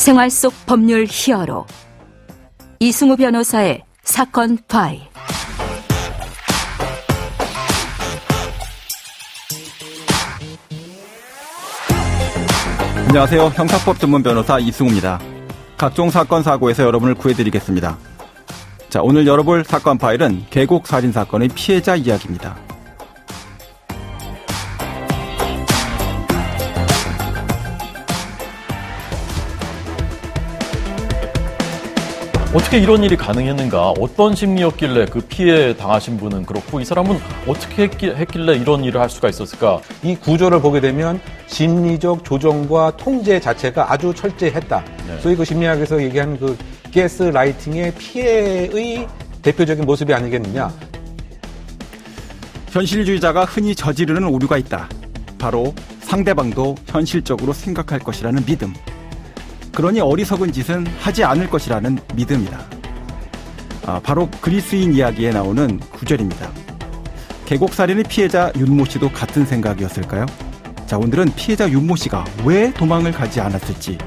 생활 속 법률 히어로 이승우 변호사의 사건 파일. 안녕하세요. 형사법 전문 변호사 이승우입니다. 각종 사건 사고에서 여러분을 구해드리겠습니다. 자, 오늘 열어볼 사건 파일은 계곡 살인 사건의 피해자 이야기입니다. 어떻게 이런 일이 가능했는가? 어떤 심리였길래 그 피해 당하신 분은 그렇고 이 사람은 어떻게 했길래 이런 일을 할 수가 있었을까? 이 구조를 보게 되면 심리적 조정과 통제 자체가 아주 철저했다. 네. 소위 그 심리학에서 얘기하는 그 가스라이팅의 피해의 대표적인 모습이 아니겠느냐. 현실주의자가 흔히 저지르는 오류가 있다. 바로 상대방도 현실적으로 생각할 것이라는 믿음. 그러니 어리석은 짓은 하지 않을 것이라는 믿음이다. 바로 그리스인 이야기에 나오는 구절입니다. 계곡살인의 피해자 윤모 씨도 같은 생각이었을까요? 자, 오늘은 피해자 윤모 씨가 왜 도망을 가지 않았을지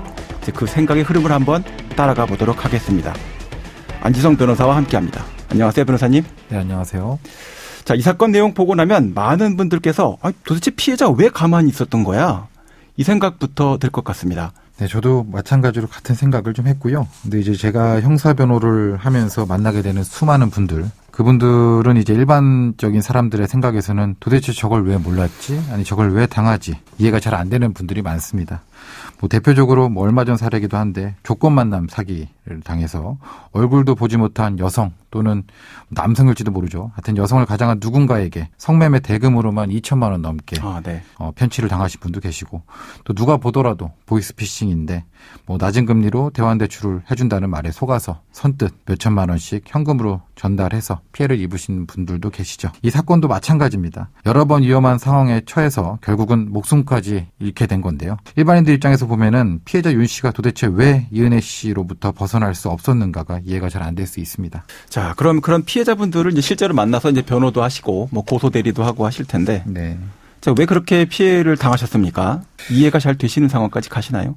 그 생각의 흐름을 한번 따라가 보도록 하겠습니다. 안지성 변호사와 함께합니다. 안녕하세요, 변호사님. 네, 안녕하세요. 자, 이 사건 내용 보고 나면 많은 분들께서 도대체 피해자 왜 가만히 있었던 거야? 이 생각부터 들 것 같습니다. 네, 저도 마찬가지로 같은 생각을 좀 했고요. 근데 이제 제가 형사 변호를 하면서 만나게 되는 수많은 분들, 그분들은 이제 일반적인 사람들의 생각에서는 도대체 저걸 왜 몰랐지? 아니, 저걸 왜 당하지? 이해가 잘 안 되는 분들이 많습니다. 뭐 대표적으로 얼마 전 사례이기도 한데 조건 만남 사기를 당해서 얼굴도 보지 못한 여성 또는 남성일지도 모르죠. 하여튼 여성을 가장한 누군가에게 성매매 대금으로만 2천만 원 넘게 편취를 당하신 분도 계시고, 또 누가 보더라도 보이스피싱인데 뭐 낮은 금리로 대환대출을 해준다는 말에 속아서 선뜻 몇천만 원씩 현금으로 전달해서 피해를 입으신 분들도 계시죠. 이 사건도 마찬가지입니다. 여러 번 위험한 상황에 처해서 결국은 목숨까지 잃게 된 건데요. 일반인들 입장에서 보면은 피해자 윤 씨가 도대체 왜 이은혜 씨로부터 벗어날 수 없었는가가 이해가 잘 안 될 수 있습니다. 자, 그럼 그런 피해자분들을 이제 실제로 만나서 이제 변호도 하시고 뭐 고소 대리도 하고 하실 텐데. 네. 자, 왜 그렇게 피해를 당하셨습니까? 이해가 잘 되시는 상황까지 가시나요?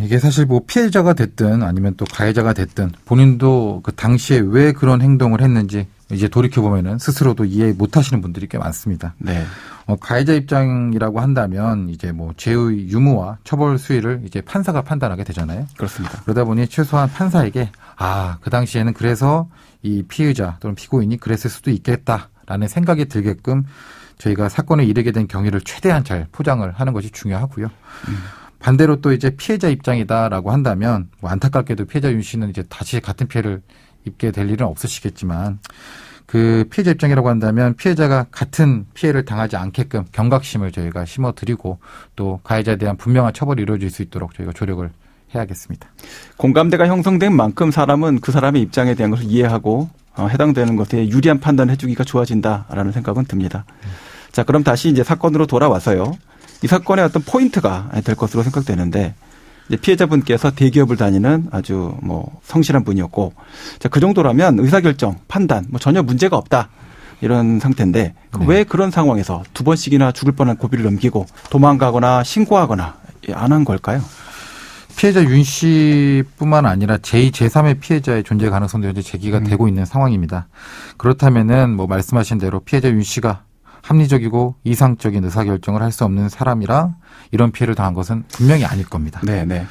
이게 사실 뭐 피해자가 됐든 아니면 또 가해자가 됐든 본인도 그 당시에 왜 그런 행동을 했는지 이제 돌이켜보면은 스스로도 이해 못 하시는 분들이 꽤 많습니다. 네. 가해자 입장이라고 한다면 이제 뭐 죄의 유무와 처벌 수위를 이제 판사가 판단하게 되잖아요. 그렇습니다. 그러다 보니 최소한 판사에게 그 당시에는 그래서 이 피의자 또는 피고인이 그랬을 수도 있겠다라는 생각이 들게끔 저희가 사건에 이르게 된 경위를 최대한 잘 포장을 하는 것이 중요하고요. 반대로 또 이제 피해자 입장이다라고 한다면 뭐 안타깝게도 피해자 윤 씨는 이제 다시 같은 피해를 입게 될 일은 없으시겠지만, 그 피해자 입장이라고 한다면 피해자가 같은 피해를 당하지 않게끔 경각심을 저희가 심어드리고 또 가해자에 대한 분명한 처벌이 이루어질 수 있도록 저희가 조력을 해야겠습니다. 공감대가 형성된 만큼 사람은 그 사람의 입장에 대한 것을 이해하고 해당되는 것에 유리한 판단을 해주기가 좋아진다라는 생각은 듭니다. 자, 그럼 다시 이제 사건으로 돌아와서요. 이 사건의 어떤 포인트가 될 것으로 생각되는데, 이제 피해자분께서 대기업을 다니는 아주 뭐 성실한 분이었고, 자, 그 정도라면 의사결정, 판단 뭐 전혀 문제가 없다 이런 상태인데, 네. 왜 그런 상황에서 두 번씩이나 죽을 뻔한 고비를 넘기고 도망가거나 신고하거나 안 한 걸까요? 피해자 윤 씨뿐만 아니라 제2, 제3의 피해자의 존재 가능성도 현재 제기가 되고 있는 상황입니다. 그렇다면은 뭐 말씀하신 대로 피해자 윤 씨가 합리적이고 이상적인 의사결정을 할 수 없는 사람이라 이런 피해를 당한 것은 분명히 아닐 겁니다. 네.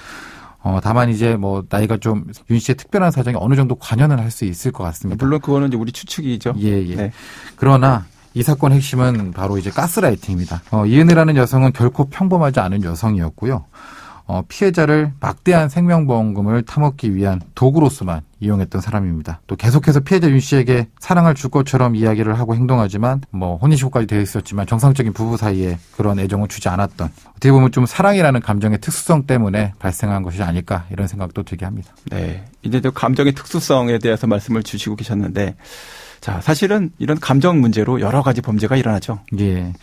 다만 이제 뭐 나이가 좀 윤 씨의 특별한 사정이 어느 정도 관여는 할 수 있을 것 같습니다. 물론 그거는 이제 우리 추측이죠. 예. 네. 그러나 이 사건의 핵심은 바로 이제 가스라이팅입니다. 이은혜라는 여성은 결코 평범하지 않은 여성이었고요. 피해자를 막대한 생명보험금을 타먹기 위한 도구로서만 이용했던 사람입니다. 또 계속해서 피해자 윤 씨에게 사랑을 줄 것처럼 이야기를 하고 행동하지만 뭐 혼인신고까지 되어 있었지만 정상적인 부부 사이에 그런 애정을 주지 않았던, 어떻게 보면 좀 사랑이라는 감정의 특수성 때문에 발생한 것이 아닐까 이런 생각도 들게 합니다. 네. 이제 또 감정의 특수성에 대해서 말씀을 주시고 계셨는데, 자, 사실은 이런 감정 문제로 여러 가지 범죄가 일어나죠. 예.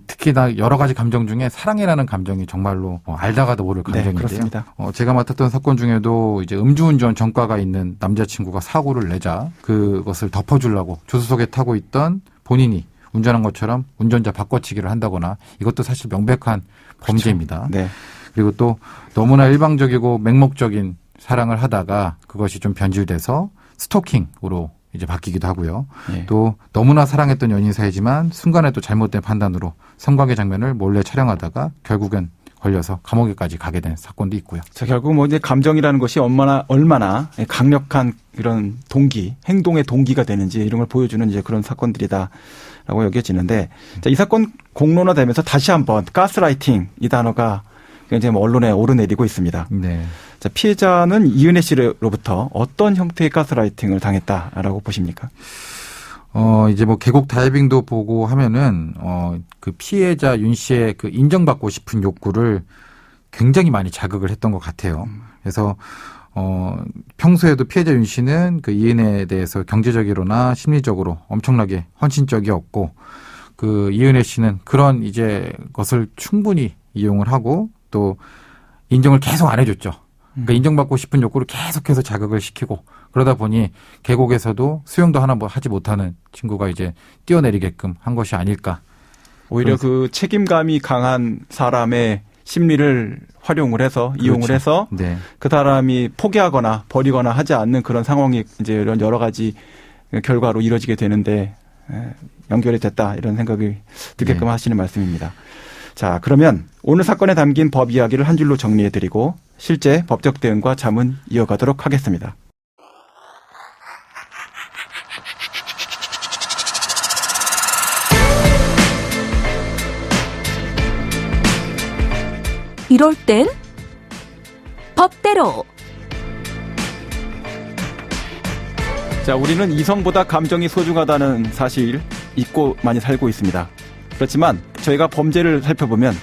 특히나 여러 가지 감정 중에 사랑이라는 감정이 정말로 알다가도 모를 감정인데요. 네, 그렇습니다. 제가 맡았던 사건 중에도 이제 음주운전 전과가 있는 남자친구가 사고를 내자 그것을 덮어주려고 조수석에 타고 있던 본인이 운전한 것처럼 운전자 바꿔치기를 한다거나 이것도 사실 명백한 범죄입니다. 네. 그리고 또 너무나 일방적이고 맹목적인 사랑을 하다가 그것이 좀 변질돼서 스토킹으로 이제 바뀌기도 하고요. 네. 또 너무나 사랑했던 연인 사이지만 순간에 또 잘못된 판단으로 성관계 장면을 몰래 촬영하다가 결국엔 걸려서 감옥에까지 가게 된 사건도 있고요. 자, 결국 뭐 이제 감정이라는 것이 얼마나 강력한 이런 동기, 행동의 동기가 되는지 이런 걸 보여주는 이제 그런 사건들이다라고 여겨지는데, 자, 이 사건 공론화되면서 다시 한번 가스라이팅 이 단어가 굉장히 뭐 언론에 오르내리고 있습니다. 네. 자, 피해자는 이은혜 씨로부터 어떤 형태의 가스라이팅을 당했다라고 보십니까? 이제 뭐 계곡 다이빙도 보고 하면은, 그 피해자 윤 씨의 그 인정받고 싶은 욕구를 굉장히 많이 자극을 했던 것 같아요. 그래서, 평소에도 피해자 윤 씨는 그 이은혜에 대해서 경제적으로나 심리적으로 엄청나게 헌신적이었고, 그 이은혜 씨는 그런 이제 것을 충분히 이용을 하고 또 인정을 계속 안 해줬죠. 그러니까 인정받고 싶은 욕구를 계속해서 자극을 시키고 그러다 보니 계곡에서도 수영도 하나 뭐 하지 못하는 친구가 이제 뛰어내리게끔 한 것이 아닐까. 오히려 그 책임감이 강한 사람의 심리를 활용을 해서 이용을 그렇죠. 해서 네. 그 사람이 포기하거나 버리거나 하지 않는 그런 상황이 이제 이런 여러 가지 결과로 이루어지게 되는데 연결이 됐다 이런 생각이 들게끔 네. 하시는 말씀입니다. 자, 그러면 오늘 사건에 담긴 법 이야기를 한 줄로 정리해드리고 실제 법적 대응과 자문 이어가도록 하겠습니다. 이럴 땐 법대로. 자, 우리는 이성보다 감정이 소중하다는 사실 잊고 많이 살고 있습니다. 그렇지만 저희가 범죄를 살펴보면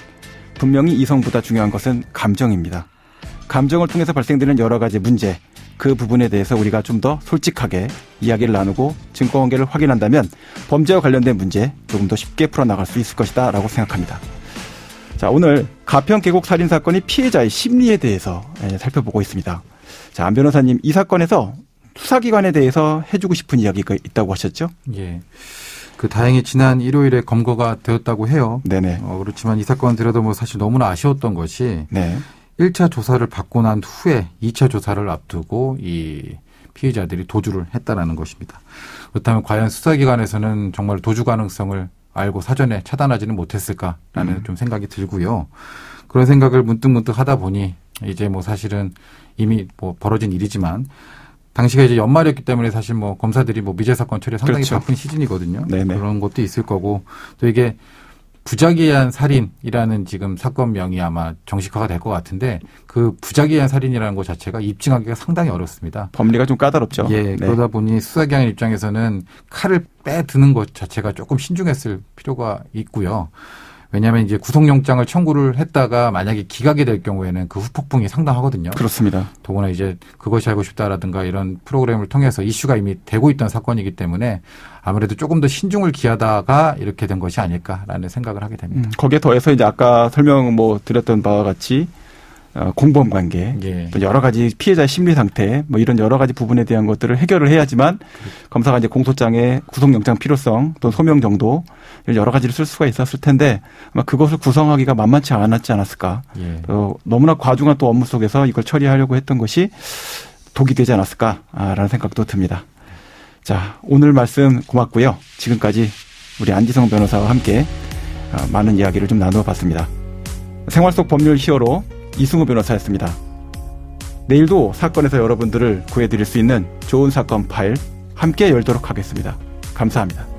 분명히 이성보다 중요한 것은 감정입니다. 감정을 통해서 발생되는 여러 가지 문제, 그 부분에 대해서 우리가 좀 더 솔직하게 이야기를 나누고 증거관계를 확인한다면 범죄와 관련된 문제 조금 더 쉽게 풀어나갈 수 있을 것이다 라고 생각합니다. 자, 오늘 가평 계곡 살인 사건의 피해자의 심리에 대해서 살펴보고 있습니다. 자, 안 변호사님, 이 사건에서 수사기관에 대해서 해주고 싶은 이야기가 있다고 하셨죠? 예. 그 다행히 지난 일요일에 검거가 되었다고 해요. 네네. 그렇지만 이 사건 들여도 뭐 사실 너무나 아쉬웠던 것이 네. 1차 조사를 받고 난 후에 2차 조사를 앞두고 이 피해자들이 도주를 했다라는 것입니다. 그렇다면 과연 수사기관에서는 정말 도주 가능성을 알고 사전에 차단하지는 못했을까라는 좀 생각이 들고요. 그런 생각을 문득문득 하다 보니 이제 뭐 사실은 이미 뭐 벌어진 일이지만 당시가 이제 연말이었기 때문에 사실 뭐 검사들이 뭐 미제 사건 처리에 상당히 그렇죠. 바쁜 시즌이거든요. 네네. 그런 것도 있을 거고 또 이게 부작위한 살인이라는 지금 사건명이 아마 정식화가 될 것 같은데 그 부작위한 살인이라는 것 자체가 입증하기가 상당히 어렵습니다. 법리가 좀 까다롭죠. 예, 네. 그러다 보니 수사기관 입장에서는 칼을 빼드는 것 자체가 조금 신중했을 필요가 있고요. 왜냐하면 이제 구속영장을 청구를 했다가 만약에 기각이 될 경우에는 그 후폭풍이 상당하거든요. 그렇습니다. 더구나 이제 그것이 알고 싶다라든가 이런 프로그램을 통해서 이슈가 이미 되고 있던 사건이기 때문에 아무래도 조금 더 신중을 기하다가 이렇게 된 것이 아닐까라는 생각을 하게 됩니다. 거기에 더해서 이제 아까 설명 뭐 드렸던 바와 같이 공범 관계, 예. 또 여러 가지 피해자의 심리 상태, 뭐 이런 여러 가지 부분에 대한 것들을 해결을 해야지만 검사가 이제 공소장의 구속영장 필요성 또 소명 정도 여러 가지를 쓸 수가 있었을 텐데 아마 그것을 구성하기가 만만치 않았지 않았을까. 예. 너무나 과중한 또 업무 속에서 이걸 처리하려고 했던 것이 독이 되지 않았을까라는 생각도 듭니다. 자, 오늘 말씀 고맙고요. 지금까지 우리 안지성 변호사와 함께 많은 이야기를 좀 나누어 봤습니다. 생활 속 법률 히어로 이승우 변호사였습니다. 내일도 사건에서 여러분들을 구해드릴 수 있는 좋은 사건 파일 함께 열도록 하겠습니다. 감사합니다.